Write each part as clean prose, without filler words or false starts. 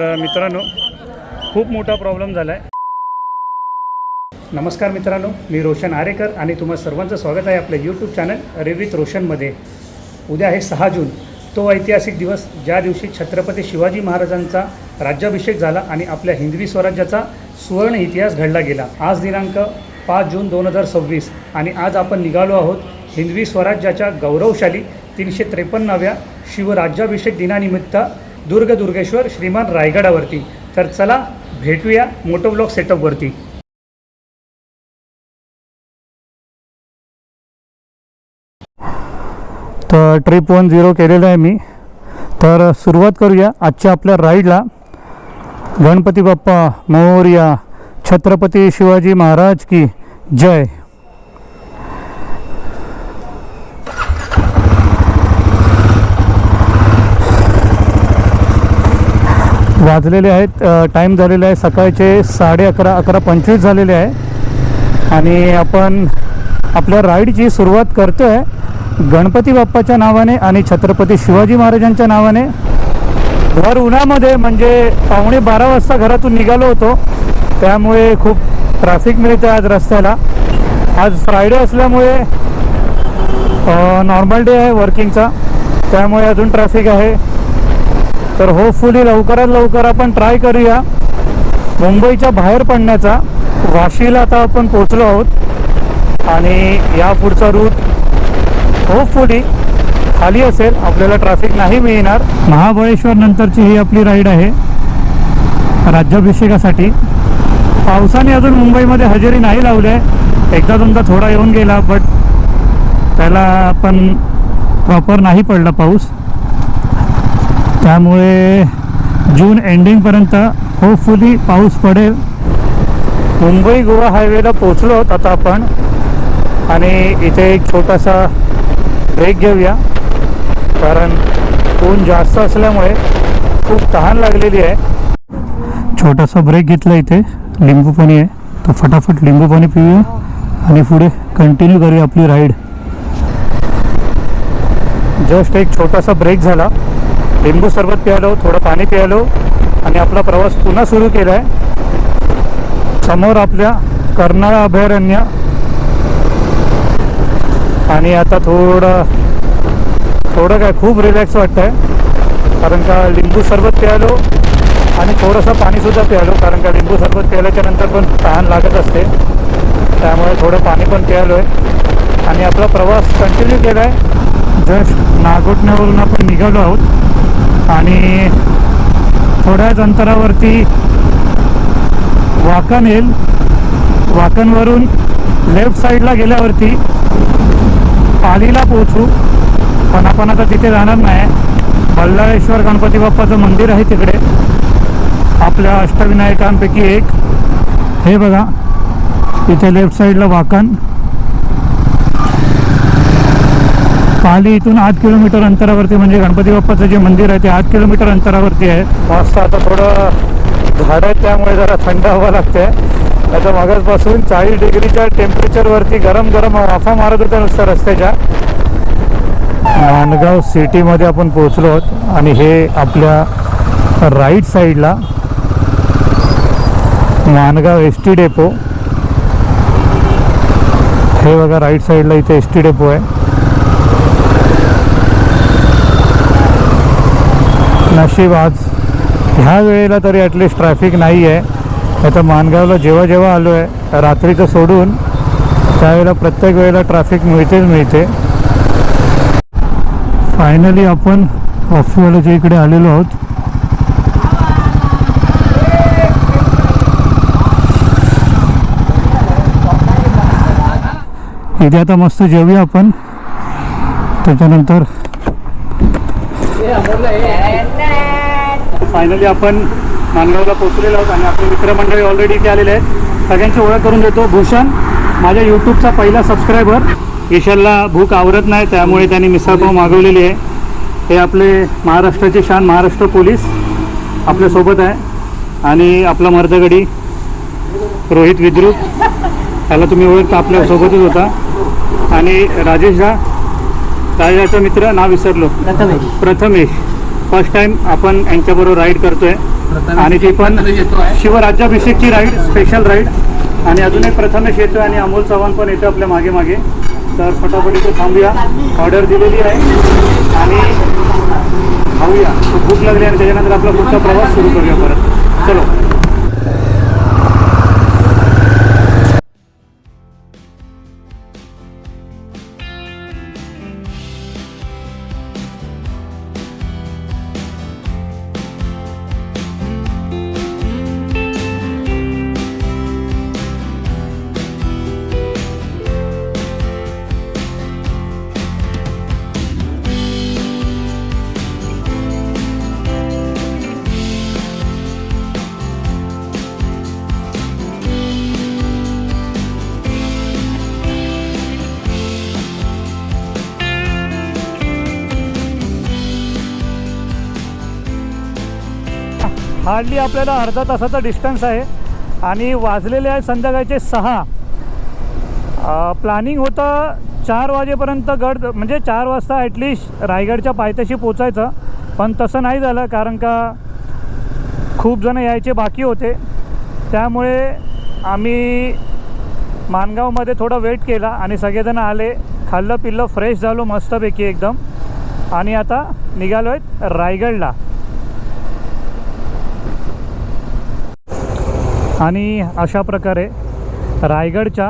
तर मित्रांनो खूप मोठा प्रॉब्लेम झाला आहे. नमस्कार मित्रांनो, मी रोशन आरेकर आणि तुम्हा सर्वांचं स्वागत आहे आपल्या यूट्यूब चॅनल रे विथ रोशनमध्ये. उद्या आहे 6 जून, तो ऐतिहासिक दिवस ज्या दिवशी छत्रपती शिवाजी महाराजांचा राज्याभिषेक झाला आणि आपल्या हिंदवी स्वराज्याचा सुवर्ण इतिहास घडला गेला. आज दिनांक 5 जून 2026 आणि आज आपण निघालो आहोत हिंदवी स्वराज्याच्या गौरवशाली 353व्या शिवराज्याभिषेक दिनानिमित्त दुर्गेश्वर श्रीमान रायगडावरती. तर चला भेटूया मोटो ब्लॉग सेटअपवरती. तर ट्रिप 10 केलेलं आहे मी. तर सुरुवात करूया आजच्या आपल्या राईडला. गणपती बाप्पा मोरया, छत्रपती शिवाजी महाराज की जय. वाजलेले आहेत, टाईम झालेला आहे सकाळचे 11:30, 11:25 झालेले आहे आणि आपण आपल्या राईडची सुरुवात करतो आहे गणपती बाप्पाच्या नावाने आणि छत्रपती शिवाजी महाराजांच्या नावाने. भर उन्हामध्ये म्हणजे 11:15 वाजता घरातून निघालो होतो, त्यामुळे खूप ट्रॅफिक मिळतं आज रस्त्याला. आज फ्रायडे असल्यामुळे नॉर्मल डे आहे वर्किंगचा, त्यामुळे अजून ट्रॅफिक आहे. तर होपफुली लवकरात लवकर आपण ट्राय करूया मुंबईच्या बाहेर पडण्याचा. वाशीला आता आपण पोचलो आहोत आणि या पुढचा रूट होपफुली खाली असेल, आपल्याला ट्रॅफिक नाही मिळणार. महाबळेश्वर नंतरची ही आपली राईड आहे राज्याभिषेकासाठी. पावसाने अजून मुंबईमध्ये हजेरी नाही लावली आहे, एकदा दोनदा थोडा येऊन गेला, बट त्याला पण प्रॉपर नाही पडला पाऊस. त्यामुळे जून एंडिंगपर्यंत होपफुली पाऊस पडेल. मुंबई गोवा हायवेला पोचलो आहोत आता आपण आणि इथे एक छोटासा ब्रेक घेऊया, कारण ऊन जास्त असल्यामुळे खूप तहान लागलेली आहे. छोटासा ब्रेक घेतला, इथे लिंबू पाणी आहे, तो फटाफट लिंबू पाणी पिऊया आणि पुढे कंटिन्यू करूया आपली राईड. जस्ट एक छोटासा ब्रेक झाला, लिंबू सरबत प्यालो, थोडं पाणी प्यालो आणि आपला प्रवास पुन्हा सुरू केला आहे. समोर आपल्या कर्नाळा अभयारण्य आणि आता थोडं काय खूप रिलॅक्स वाटतं आहे, कारण का लिंबू सरबत प्यालो आणि थोडंसं पाणीसुद्धा प्यालो, कारण का लिंबू सरबत प्यायल्याच्या नंतर पण तहान लागत असते, त्यामुळे थोडं पाणी पण प्यालो आहे आणि आपला प्रवास कंटिन्यू केला आहे. जस्ट नागोठण्यावरून आपण निघालो आहोत आणि थोड्याच अंतरावरती वाकण येईल. वाकणवरून लेफ्ट साईडला गेल्यावरती पालीला पोहोचू, पण आपण आता तिथे जाणार नाही. बल्लाळेश्वर गणपती बाप्पाचं मंदिर आहे तिकडे, आपल्या अष्टविनायकांपैकी एक. हे बघा इथे लेफ्ट साईडला वाकण. पाली इथून 8 किलोमीटर अंतरावरती, म्हणजे गणपती बाप्पाचं जे मंदिर आहे ते 8 किलोमीटर अंतरावरती आहे. मस्त आता थोडं झाड आहे त्यामुळे जरा थंड हवा लागते. आता मागासपासून 40 डिग्रीच्या टेम्परेचरवरती गरम वाफा मारत होत्या नुसत्या रस्त्याच्या. माणगाव सिटीमध्ये आपण पोहोचलो आहोत आणि हे आपल्या राईट साईडला माणगाव एस टी डेपो. हे बघा राईट साईडला इथे एस टी डेपो आहे. नशीब आज ह्या वेळेला तरी ॲटलिस्ट ट्रॅफिक नाही आहे. आता माणगावला जेव्हा आलो आहे रात्रीचं सोडून, त्यावेळेला प्रत्येक वेळेला ट्रॅफिक मिळते. फायनली आपण ऑफिसवाल्याच्या इकडे आलेलो आहोत. इथे आता मस्त जेवूया आपण, त्याच्यानंतर फायनली आपण माणगावला पोचलेलो आहोत आणि आपले मित्रमंडळी ऑलरेडी इथे आलेले आहेत. सगळ्यांची ओळख करून देतो. भूषण माझ्या यूट्यूबचा पहिला सबस्क्रायबर. ईशानला भूक आवरत नाही, त्यामुळे त्यांनी मिसळपाव मागवलेली आहे. हे आपले महाराष्ट्राचे शान महाराष्ट्र पोलीस आपल्यासोबत आहे आणि आपला मर्दगडी रोहित विद्रुप, त्याला तुम्ही ओळखता, आपल्यासोबतच होता. आणि राजेशचा मित्र, नाव विसरलो, प्रथमेश. फर्स्ट टाइम आपण यांच्याबरोबर राईड करतोय आणि ती पण शिवराज्याभिषेकची राईड, स्पेशल राईड. आणि अजून एक प्रथमेश येतोय आणि अमोल चव्हाण पण येतो आपल्या मागे मागे. तर फटाफट इथं थांबूया, ऑर्डर दिलेली आहे आणि खाऊया. भूक लागली आणि त्याच्यानंतर आपला पुढचा प्रवास सुरू करूया परत. चलो. हार्डली आपल्याला अर्धा तासाचा डिस्टन्स आहे आणि वाजलेले आहे संध्याकाळचे 6. प्लॅनिंग होतं 4 वाजेपर्यंत गड म्हणजे 4 वाजता ॲटलिस्ट रायगडच्या पायथ्याशी पोचायचं, पण तसं नाही झालं कारण का खूप जण यायचे बाकी होते. त्यामुळे आम्ही माणगावमध्ये थोडा वेट केला आणि सगळेजण आले, खाल्लं पिल्लं, फ्रेश झालो मस्तपैकी एकदम आणि आता निघालो आहेत रायगडला. आणि अशा प्रकारे रायगडच्या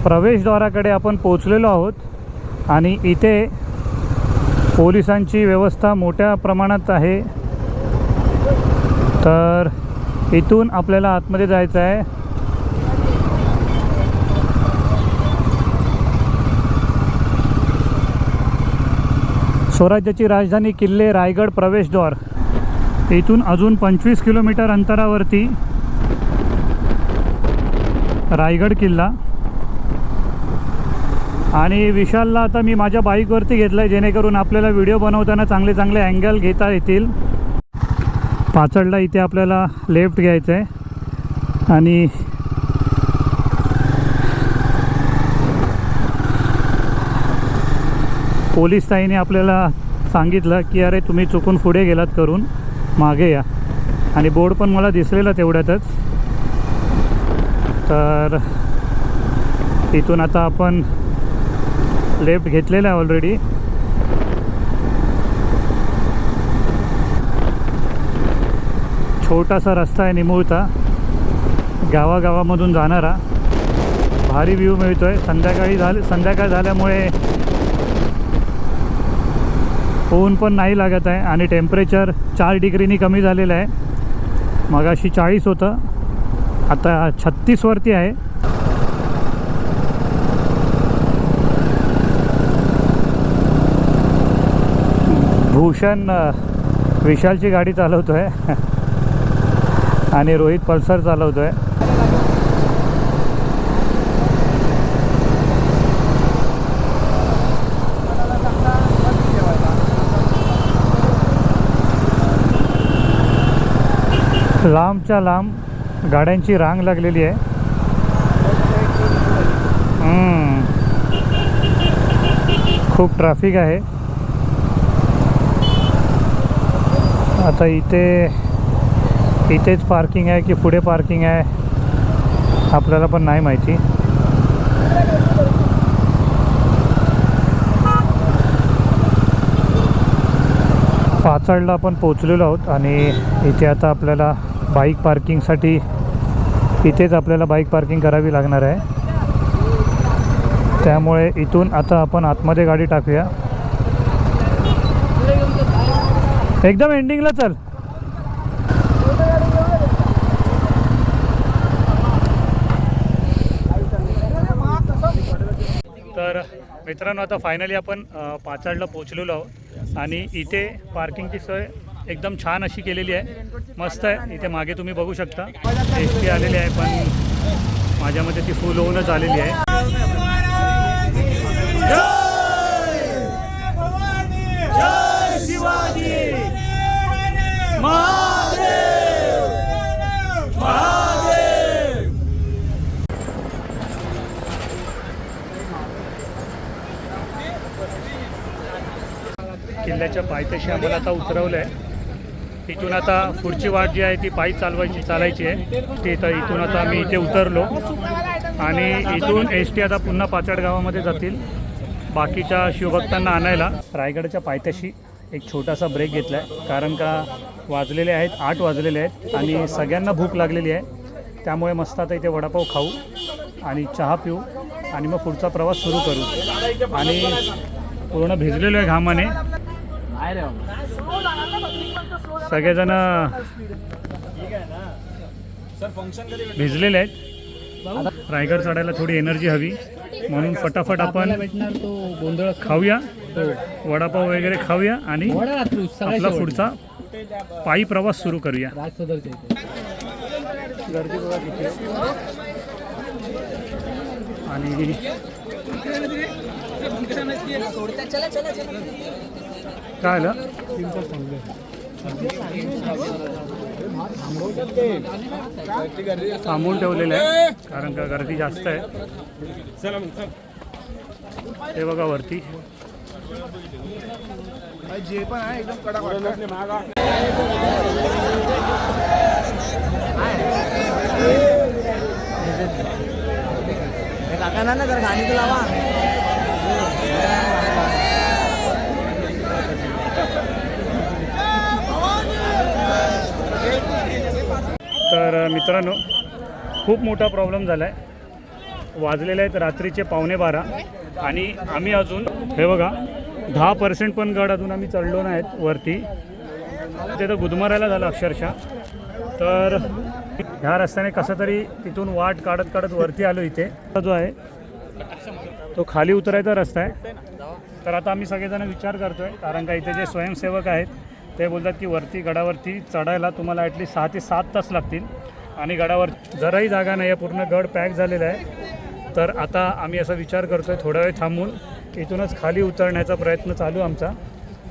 प्रवेशद्वाराकडे आपण पोचलेलो आहोत आणि इथे पोलिसांची व्यवस्था मोठ्या प्रमाणात आहे. तर इथून आपल्याला आतमध्ये जायचं आहे. स्वराज्याची राजधानी किल्ले रायगड प्रवेशद्वार. इथून अजून 25 किलोमीटर अंतरावरती रायगड किल्ला. आणि विशालला आता मी माझ्या बाईकवरती घेतलं आहे जेणेकरून आपल्याला व्हिडिओ बनवताना चांगले चांगले अँगल घेता येतील. पाचडला इथे आपल्याला लेफ्ट घ्यायचं आहे आणि पोलीस ताईने आपल्याला सांगितलं की अरे तुम्ही चुकून पुढे गेलात करून मागे या. आणि बोर्ड पण मला दिसलेला तेवढ्यातच. तर इथून आता आपण लेफ्ट घेतलेला आहे ऑलरेडी. छोटासा रस्ता आहे निमुळता, गावागावामधून जाणारा. भारी व्ह्यू मिळतो आहे. संध्याकाळ झाल्यामुळे ऊन पण नाही लागत आहे आणि टेम्परेचर 4 डिग्रीनी कमी झालेलं आहे. मगाशी 40 होतं, आता 36 वरती आहे. भूषण विशालची गाडी चालवतो आहे आणि रोहित पल्सर चालवतो आहे. लांबच्या लांब गाड्यांची रांग लागलेली आहे. खूप ट्रॅफिक आहे. आता इथेच पार्किंग आहे की पुढे पार्किंग आहे आपल्याला पण नाही माहिती. पाचडला आपण पोचलेलो आहोत आणि इथे आता आपल्याला बाईक पार्किंगसाठी इथेच आपल्याला बाईक पार्किंग करावी लागणार आहे. त्यामुळे इथून आता आपण आतमध्ये गाडी टाकूया. एकदम एंडिंगला चल. तर मित्रांनो आता फायनली आपण पाचडला पोचलेलो आहोत आणि इथे पार्किंगची सोय एकदम छान अशी केलेली आहे. मस्त आहे. इथे मागे तुम्ही बघू शकता एस टी आलेली आहे, पण माझ्यामध्ये ती फुल होऊनच आलेली आहे. जय शिवाजी महादेव महादेव. किल्ल्याच्या पायथ्याशी आम्हाला आता उतरवलं आहे इथून आता पुढची वाट जी आहे ती पायी चालायची आहे. ती तर इथून आता आम्ही इथे उतरलो आणि इथून एस टी आता पुन्हा पाचड गावामध्ये जातील बाकीच्या शिवभक्तांना आणायला. रायगडच्या पायथ्याशी एक छोटासा ब्रेक घेतला आहे, कारण का वाजलेले आहेत 8 वाजलेले आहेत आणि सगळ्यांना भूक लागलेली आहे. त्यामुळे मस्त आता इथे वडापाव खाऊ आणि चहा पिऊ आणि मग पुढचा प्रवास सुरू करू. आणि पूर्ण भिजलेलो आहे घामाने. सगळेजण भिजलेले आहेत. रायगड चढायला थोडी एनर्जी हवी, म्हणून फटाफट आपण खाऊया, वडापाव वगैरे खाऊया आणि आपला पुढचा पायी प्रवास सुरू करूया. गर्दी बघा किती आणि काय आलं थांबवून ठेवलेलं आहे कारण का गर्दी जास्त आहे. ते बघा वरती जे पण आहे एकदम कडक काका ना जरा गाणी तर लावा. तर मित्रांनो खूप मोठा प्रॉब्लेम झाला आहे. वाजलेले आहेत रात्रीचे 12:15 आणि आम्ही अजून हे बघा 10% पण गड अजून आम्ही चढलो नाहीत वरती. ते तर गुदमरायला झालं अक्षरशः. तर ह्या रस्त्याने कसं तरी तिथून वाट काढत काढत वरती आलो. इथे जो आहे तो खाली उतरायचा रस्ता आहे. तर आता आम्ही सगळेजण विचार करतो आहे, कारण का इथे जे स्वयंसेवक आहेत ते बोलतात की वरती गडावरती चढायला तुम्हाला ॲटलीस्ट 6 ते 7 तास लागतील आणि गडावर जराही जागा नाही आहे, पूर्ण गड पॅक झालेला आहे. तर आता आम्ही असा विचार करतो आहे थोडा वेळ थांबून इथूनच खाली उतरण्याचा प्रयत्न चालू आमचा.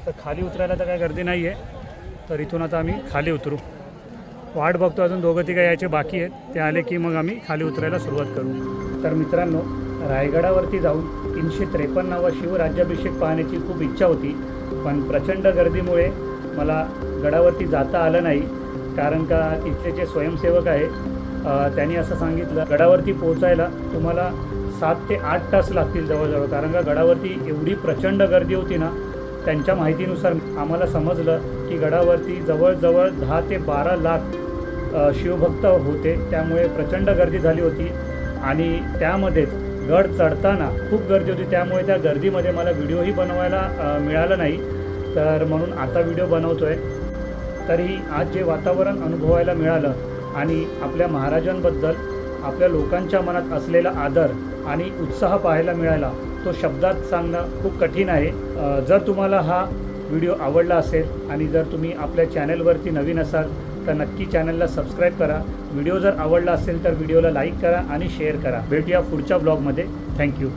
तर खाली उतरायला तर काय गर्दी नाही आहे, तर इथून आता आम्ही खाली उतरू. वाट बघतो, अजून 2-3 यायचे बाकी आहेत. ते आले की मग आम्ही खाली उतरायला सुरुवात करू. तर मित्रांनो रायगडावरती जाऊन 353वा शिवराज्याभिषेक पाहण्याची खूप इच्छा होती, पण प्रचंड गर्दीमुळे मला गडावरती जाता आलं नाही. कारण का तिथले जे स्वयंसेवक आहे त्यांनी असं सांगितलं गडावरती पोहोचायला तुम्हाला 7 ते 8 तास लागतील जवळजवळ. कारण का गडावरती एवढी प्रचंड गर्दी होती ना. त्यांच्या माहितीनुसार आम्हाला समजलं की गडावरती जवळजवळ 10 ते 12 लाख शिवभक्त होते. त्यामुळे प्रचंड गर्दी झाली होती आणि त्यामध्येच गड चढताना खूप गर्दी होती. त्यामुळे त्या गर्दीमध्ये मला व्हिडिओही बनवायला मिळालं नाही. तर म्हणून आता व्हिडिओ बनवतो आहे. तरी आज जे वातावरण अनुभवायला मिळालं आणि आपल्या महाराजांबद्दल आपल्या लोकांच्या मनात असलेला आदर आणि उत्साह पाहायला मिळाला, तो शब्दात सांगणं खूप कठीण आहे. जर तुम्हाला हा व्हिडिओ आवडला असेल आणि जर तुम्ही आपल्या चॅनलवरती नवीन असाल तर नक्की चॅनलला सबस्क्राईब करा. व्हिडिओ जर आवडला असेल तर व्हिडिओला लाईक करा आणि शेअर करा. भेटूया पुढच्या ब्लॉगमध्ये. थँक्यू.